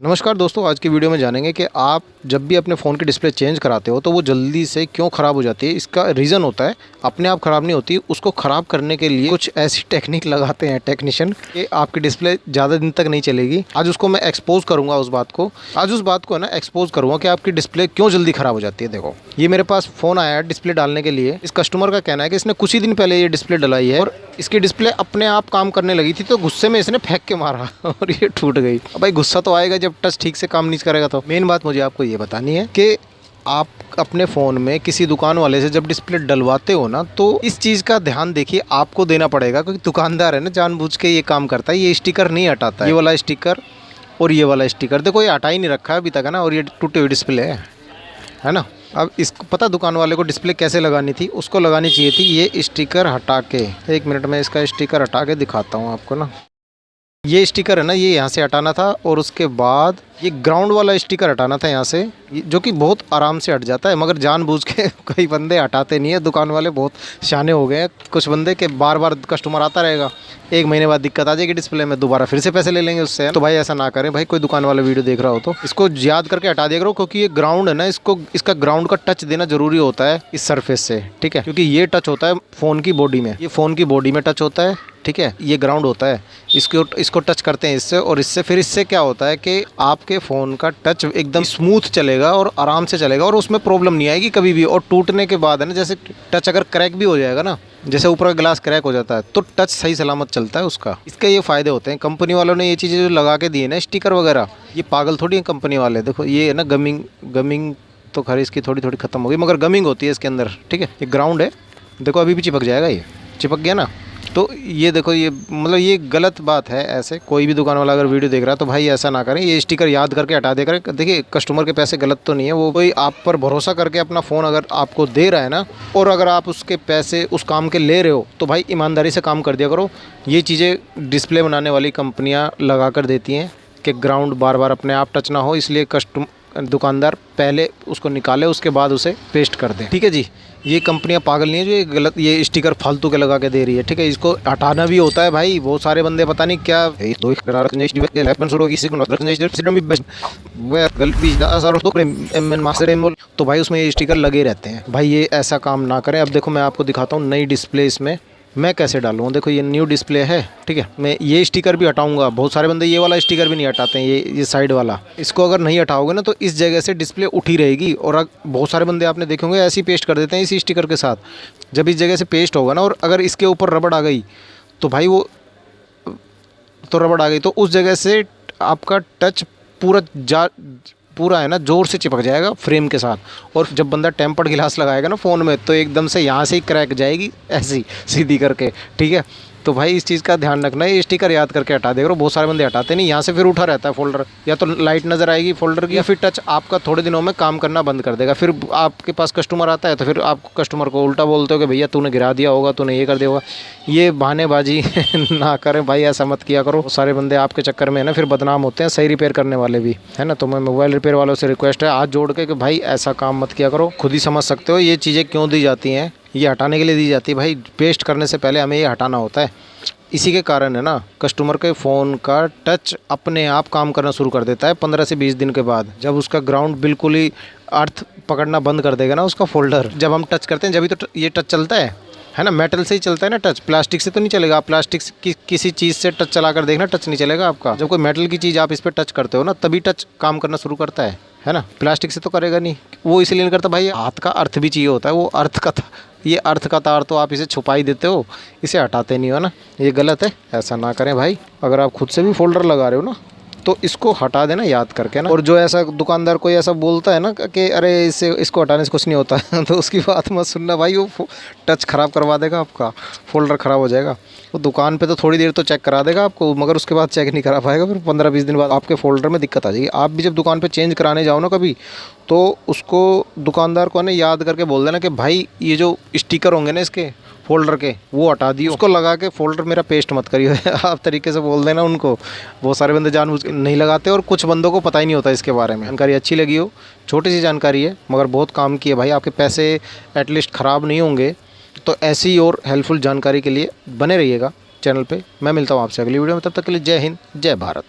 नमस्कार दोस्तों, आज की वीडियो में जानेंगे कि आप जब भी अपने फ़ोन की डिस्प्ले चेंज कराते हो तो वो जल्दी से क्यों ख़राब हो जाती है। इसका रीज़न होता है, अपने आप ख़राब नहीं होती, उसको ख़राब करने के लिए कुछ ऐसी टेक्निक लगाते हैं टेक्नीशियन कि आपकी डिस्प्ले ज़्यादा दिन तक नहीं चलेगी। आज उसको मैं एक्सपोज करूँगा, उस बात को है ना एक्सपोज करूँगा कि आपकी डिस्प्ले क्यों जल्दी ख़राब हो जाती है। देखो, ये मेरे पास फ़ोन आया है डिस्प्ले डालने के लिए। इस कस्टमर का कहना है कि इसने कुछ ही दिन पहले ये डिस्प्ले डलाई है और इसकी डिस्प्ले अपने आप काम करने लगी थी, तो गुस्से में इसने फेंक के मारा और ये टूट गई। अब भाई गुस्सा तो आएगा जब टच ठीक से काम नहीं करेगा। तो मेन बात मुझे आपको ये बतानी है कि आप अपने फ़ोन में किसी दुकान वाले से जब डिस्प्ले डलवाते हो ना, तो इस चीज़ का ध्यान देखिए, आपको देना पड़ेगा, क्योंकि दुकानदार है ना, जानबूझ के ये काम करता है। ये स्टिकर नहीं हटाता है, ये वाला स्टिकर और ये वाला स्टिकर देखो, ये हटा ही नहीं रखा है अभी तक, है ना। और ये टूटी हुई डिस्प्ले है ना। अब इसको पता दुकान वाले को डिस्प्ले कैसे लगानी थी, उसको लगानी चाहिए थी ये स्टिकर हटा के। एक मिनट में इसका स्टिकर हटा के दिखाता हूँ आपको ना। ये स्टिकर है ना, ये यहाँ से हटाना था और उसके बाद ये ग्राउंड वाला स्टिकर हटाना था यहाँ से, जो कि बहुत आराम से हट जाता है, मगर जानबूझ के कई बंदे हटाते नहीं है। दुकान वाले बहुत शाने हो गए हैं कुछ बंदे के, बार बार कस्टमर आता रहेगा, एक महीने बाद दिक्कत आ जाएगी डिस्प्ले में, दोबारा फिर से पैसे ले लेंगे उससे। तो भाई ऐसा ना करें भाई, कोई दुकान वाला वीडियो देख रहा हो तो इसको याद करके हटा दिया करो, क्योंकि ये ग्राउंड है ना, इसका ग्राउंड का टच देना जरूरी होता है इस सरफेस से, ठीक है। क्योंकि ये टच होता है फ़ोन की बॉडी में, ये फ़ोन की बॉडी में टच होता है, ठीक है। ये ग्राउंड होता है, इसको टच करते हैं इससे, और इससे क्या होता है कि आपके फ़ोन का टच एकदम स्मूथ चलेगा और आराम से चलेगा और उसमें प्रॉब्लम नहीं आएगी कभी भी। और टूटने के बाद है ना, जैसे टच अगर क्रैक भी हो जाएगा ना, जैसे ऊपर का ग्लास क्रैक हो जाता है, तो टच सही सलामत चलता है उसका। इसके ये फ़ायदे होते हैं। कंपनी वालों ने ये चीज़ें जो लगा के दी है ना, स्टिकर वगैरह, ये पागल थोड़ी है कंपनी वाले। देखो ये है ना, गमिंग तो खैर इसकी थोड़ी थोड़ी ख़त्म हो गई, मगर गमिंग होती है इसके अंदर, ठीक है। ये ग्राउंड है, देखो अभी भी चिपक जाएगा, ये चिपक गया ना। तो ये देखो, ये मतलब ये गलत बात है। ऐसे कोई भी दुकान वाला अगर वीडियो देख रहा है तो भाई ऐसा ना करें, ये स्टिकर याद करके हटा दे करें। देखिए, कस्टमर के पैसे गलत तो नहीं है, वो कोई आप पर भरोसा करके अपना फ़ोन अगर आपको दे रहा है ना, और अगर आप उसके पैसे उस काम के ले रहे हो, तो भाई ईमानदारी से काम कर दिया करो। ये चीज़ें डिस्प्ले बनाने वाली कंपनियाँ लगा कर देती हैं कि ग्राउंड बार बार अपने आप टच ना हो, इसलिए दुकानदार पहले उसको निकाले, उसके बाद उसे पेस्ट कर दें, ठीक है जी। ये कंपनियां पागल नहीं है जो ये गलत ये स्टिकर फालतू के लगा के दे रही है, ठीक है। इसको हटाना भी होता है भाई, बहुत सारे बंदे पता नहीं क्या तो भाई उसमें ये स्टिकर लगे रहते हैं। भाई ये ऐसा काम ना करें। अब देखो मैं आपको दिखाता हूँ नई डिस्प्ले इसमें मैं कैसे डालूँ। देखो ये न्यू डिस्प्ले है, ठीक है। मैं ये स्टिकर भी हटाऊंगा। बहुत सारे बंदे ये वाला स्टिकर भी नहीं हटाते हैं, ये साइड वाला। इसको अगर नहीं हटाओगे ना, तो इस जगह से डिस्प्ले उठी रहेगी। और बहुत सारे बंदे आपने देखे होंगे ऐसे ही पेस्ट कर देते हैं इसी स्टिकर के साथ। जब इस जगह से पेस्ट होगा ना, और अगर इसके ऊपर रबड़ आ गई तो भाई वो तो रबड़ आ गई तो उस जगह से आपका टच पूरा है ना, ज़ोर से चिपक जाएगा फ्रेम के साथ। और जब बंदा टेम्पर्ड गिलास लगाएगा ना फ़ोन में, तो एकदम से यहाँ से ही क्रैक जाएगी, ऐसी सीधी करके, ठीक है। तो भाई इस चीज़ का ध्यान रखना है, ये स्टिकर याद करके हटा देगा। बहुत सारे बंदे हटाते नहीं, यहाँ से फिर उठा रहता है फोल्डर, या तो लाइट नज़र आएगी फोल्डर की, या फिर टच आपका थोड़े दिनों में काम करना बंद कर देगा। फिर आपके पास कस्टमर आता है तो फिर आप कस्टमर को उल्टा बोलते हो कि भैया तूने गिरा दिया होगा, तूने ये कर दिया होगा। ये बहानेबाजी ना करें भाई, ऐसा मत किया करो। सारे बंदे आपके चक्कर में है ना फिर बदनाम होते हैं, सही रिपेयर करने वाले भी, है ना। तो मैं मोबाइल रिपेयर वालों से रिक्वेस्ट है हाथ जोड़ के कि भाई ऐसा काम मत किया करो। खुद ही समझ सकते हो ये चीज़ें क्यों दी जाती हैं, ये हटाने के लिए दी जाती है भाई। पेस्ट करने से पहले हमें ये हटाना होता है। इसी के कारण है ना, कस्टमर के फ़ोन का टच अपने आप काम करना शुरू कर देता है 15 से 20 दिन के बाद। जब उसका ग्राउंड बिल्कुल ही अर्थ पकड़ना बंद कर देगा ना, उसका फोल्डर, जब हम टच करते हैं जब तो ये टच चलता है ना। मेटल से ही चलता है ना टच, प्लास्टिक से तो नहीं चलेगा। आप प्लास्टिक से किसी चीज़ से टच चला कर देखना, टच नहीं चलेगा आपका। जब कोई मेटल की चीज़ आप इस पर टच करते हो ना, तभी टच काम करना शुरू करता है ना। प्लास्टिक से तो करेगा नहीं, वो इसलिए नहीं करता भाई, हाथ का अर्थ भी चाहिए होता है। वो ये अर्थ का तार तो आप इसे छुपा ही देते हो, इसे हटाते नहीं हो ना, ये गलत है। ऐसा ना करें भाई। अगर आप खुद से भी फोल्डर लगा रहे हो ना, तो इसको हटा देना याद करके ना। और जो ऐसा दुकानदार कोई ऐसा बोलता है ना कि अरे इसको हटाने से कुछ नहीं होता तो उसकी बात मत सुनना भाई, वो टच ख़राब करवा देगा आपका, फोल्डर ख़राब हो जाएगा। वो दुकान पे तो थोड़ी देर तो चेक करा देगा आपको, मगर उसके बाद चेक नहीं करा पाएगा। फिर 15-20 दिन बाद आपके फोल्डर में दिक्कत आ जाएगी। आप भी जब दुकान पे चेंज कराने जाओ ना कभी, तो उसको दुकानदार को ना याद करके बोल देना कि भाई ये जो स्टिकर होंगे ना इसके फोल्डर के, वो हटा दियो, उसको लगा के फोल्डर मेरा पेस्ट मत करियो आप तरीके से बोल देना उनको। बहुत सारे बंदे जानबूझ के नहीं लगाते, और कुछ बंदों को पता ही नहीं होता इसके बारे में। जानकारी अच्छी लगी हो, छोटी सी जानकारी है मगर बहुत काम की है भाई। आपके पैसे एटलीस्ट ख़राब नहीं होंगे। तो ऐसी और हेल्पफुल जानकारी के लिए बने रहिएगा चैनल पे। मैं मिलता हूँ आपसे अगली वीडियो में, तब तक के लिए जय हिंद, जय भारत।